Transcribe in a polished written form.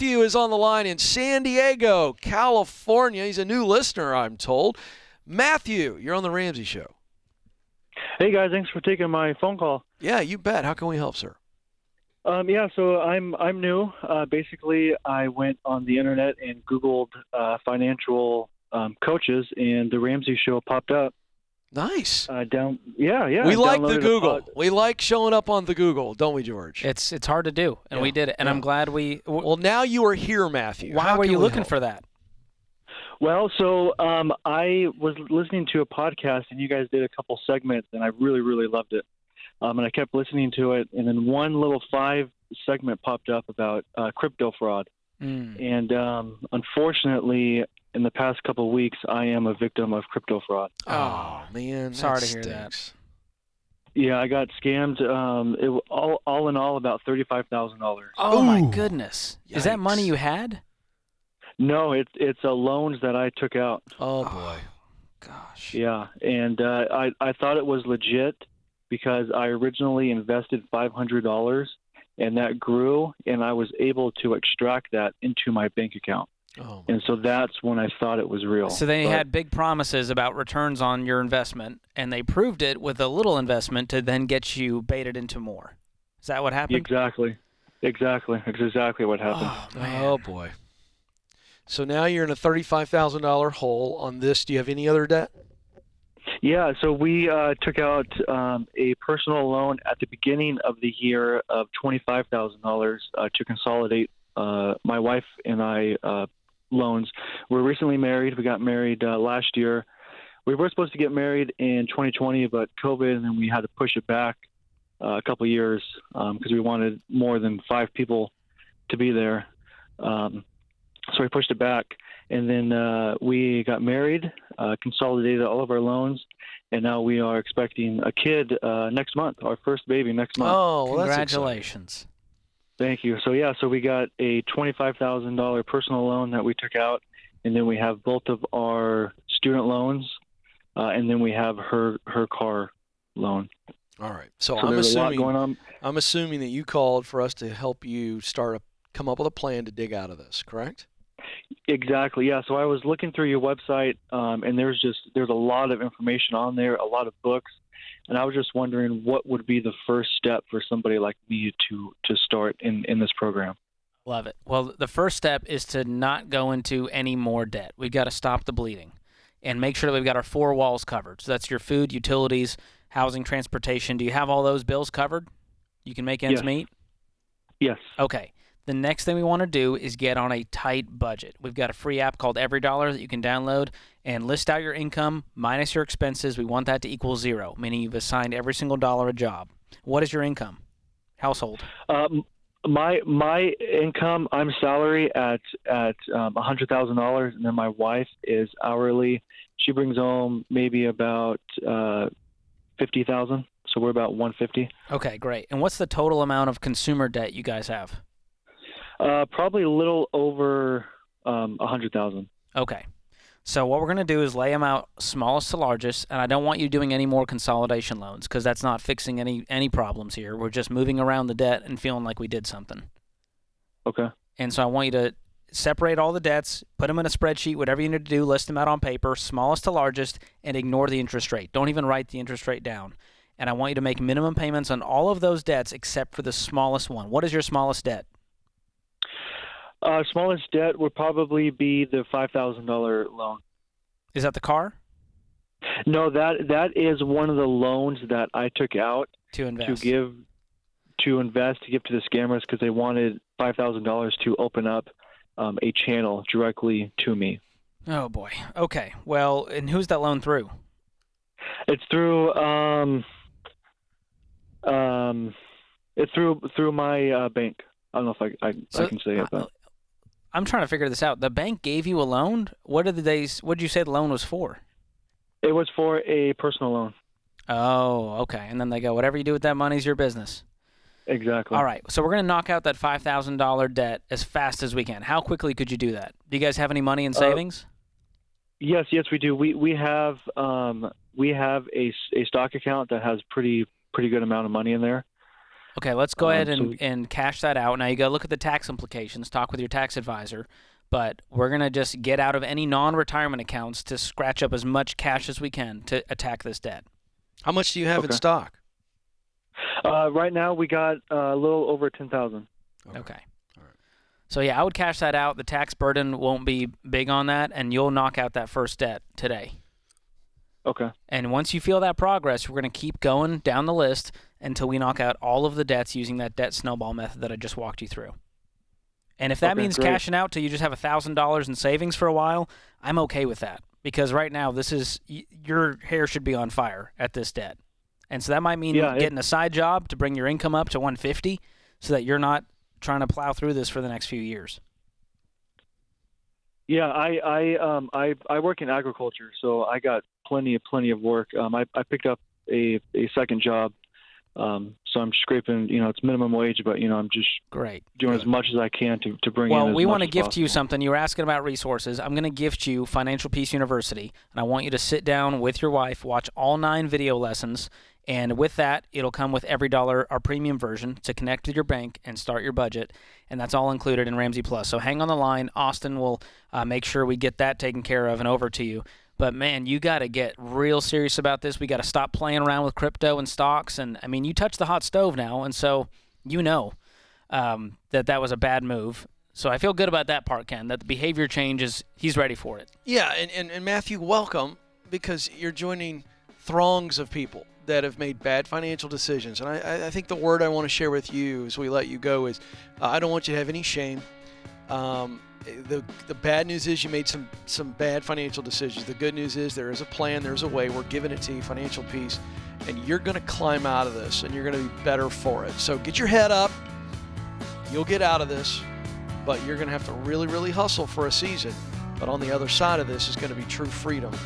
Matthew is on the line in San Diego, California. He's a new listener, I'm told. Matthew, you're on the Ramsey Show. Hey guys, thanks for taking my phone call. Yeah, you bet. How can we help, sir? So I'm new. Basically, I went on the internet and Googled financial coaches, and the Ramsey Show popped up. Nice. Yeah. We like the Google. We like showing up on the Google, don't we, George? It's hard to do, and we did it. And I'm glad we. Well, now you are here, Matthew. Why were you looking for that? Well, so I was listening to a podcast, and you guys did a couple segments, and I really, really loved it. And I kept listening to it, and then one little 5-segment popped up about crypto fraud. And unfortunately, in the past couple of weeks, I am a victim of crypto fraud. Oh man, sorry to hear that. Yeah, I got scammed. All in all, about $35,000. Oh my goodness! Yikes. Is that money you had? No, it's loans that I took out. Oh boy, gosh. Yeah, and I thought it was legit because I originally invested $500, and that grew, and I was able to extract that into my bank account. Oh, and so that's when I thought it was real. So they had big promises about returns on your investment, and they proved it with a little investment to then get you baited into more. Is that what happened? Exactly. That's exactly what happened. Oh boy. So now you're in a $35,000 hole on this. Do you have any other debt? Yeah, so we took out a personal loan at the beginning of the year of $25,000 to consolidate my wife and I loans. We're recently married. We got married last year. We were supposed to get married in 2020, but COVID, and then we had to push it back a couple of years because we wanted more than 5 people to be there. So we pushed it back, and then we got married, consolidated all of our loans, and now we are expecting a kid next month, our first baby next month. Oh, well, congratulations. Thank you. So we got a $25,000 personal loan that we took out, and then we have both of our student loans, and then we have her car loan. All right. So there's a lot going on. I'm assuming that you called for us to help you come up with a plan to dig out of this, correct? Exactly. Yeah. So I was looking through your website, and there's a lot of information on there, a lot of books, and I was just wondering what would be the first step for somebody like me to start in this program. Love it. Well, the first step is to not go into any more debt. We've got to stop the bleeding and make sure that we've got our 4 walls covered. So that's your food, utilities, housing, transportation. Do you have all those bills covered? You can make ends meet? Yes. Okay. The next thing we want to do is get on a tight budget. We've got a free app called Every Dollar that you can download and list out your income minus your expenses. We want that to equal 0, meaning you've assigned every single dollar a job. What is your income? Household? My income, I'm salary at $100,000, and then my wife is hourly. She brings home maybe about $50,000, so we're about $150,000. Okay, great. And what's the total amount of consumer debt you guys have? Probably a little over $100,000. Okay. So what we're going to do is lay them out smallest to largest, and I don't want you doing any more consolidation loans because that's not fixing any problems here. We're just moving around the debt and feeling like we did something. Okay. And so I want you to separate all the debts, put them in a spreadsheet, whatever you need to do, list them out on paper, smallest to largest, and ignore the interest rate. Don't even write the interest rate down. And I want you to make minimum payments on all of those debts except for the smallest one. What is your smallest debt? Smallest debt would probably be the $5,000 loan. Is that the car? No, that is one of the loans that I took out to invest to give to the scammers because they wanted $5,000 to open up a channel directly to me. Oh boy. Okay. Well, and who's that loan through? It's through my bank. I don't know if I can say it, but I'm trying to figure this out. The bank gave you a loan? What did you say the loan was for? It was for a personal loan. Oh, okay. And then they go, whatever you do with that money is your business. Exactly. All right. So we're going to knock out that $5,000 debt as fast as we can. How quickly could you do that? Do you guys have any money in savings? Yes, we do. We have a stock account that has pretty good amount of money in there. Okay, let's go ahead so and cash that out. Now you got to look at the tax implications, talk with your tax advisor, but we're going to just get out of any non-retirement accounts to scratch up as much cash as we can to attack this debt. How much do you have in Okay. stock? Right now we got a little over 10,000. Okay. All right. So yeah, I would cash that out. The tax burden won't be big on that, and you'll knock out that first debt today. Okay. And once you feel that progress, we're going to keep going down the list until we knock out all of the debts using that debt snowball method that I just walked you through. And if that Okay, means great. cashing out till you just have $1,000 in savings for a while, I'm okay with that. Because right now, your hair should be on fire at this debt. And so that might mean getting a side job to bring your income up to 150 so that you're not trying to plow through this for the next few years. Yeah, I work in agriculture, so I got plenty of work. I picked up a second job, so I'm scraping. It's minimum wage, but I'm just Great. doing as much as I can to bring in. Well, as we much want to as gift you possible. something. You were asking about resources. I'm going to gift you Financial Peace University, and I want you to sit down with your wife, watch all 9 video lessons, and with that, it'll come with every dollar, our premium version, to connect with your bank and start your budget, and that's all included in Ramsey Plus. So hang on the line. Austin will make sure we get that taken care of and over to you. But, man, you got to get real serious about this. We got to stop playing around with crypto and stocks. And, I mean, you touched the hot stove now, and so you know that was a bad move. So I feel good about that part, Ken, that the behavior change he's ready for it. Yeah, and Matthew, welcome, because you're joining throngs of people that have made bad financial decisions. And I think the word I want to share with you as we let you go is I don't want you to have any shame. The bad news is you made some bad financial decisions. The good news is there is a plan, there's a way. We're giving it to you, Financial Peace, and you're going to climb out of this, and you're going to be better for it. So get your head up. You'll get out of this, but you're going to have to really, really hustle for a season. But on the other side of this is going to be true freedom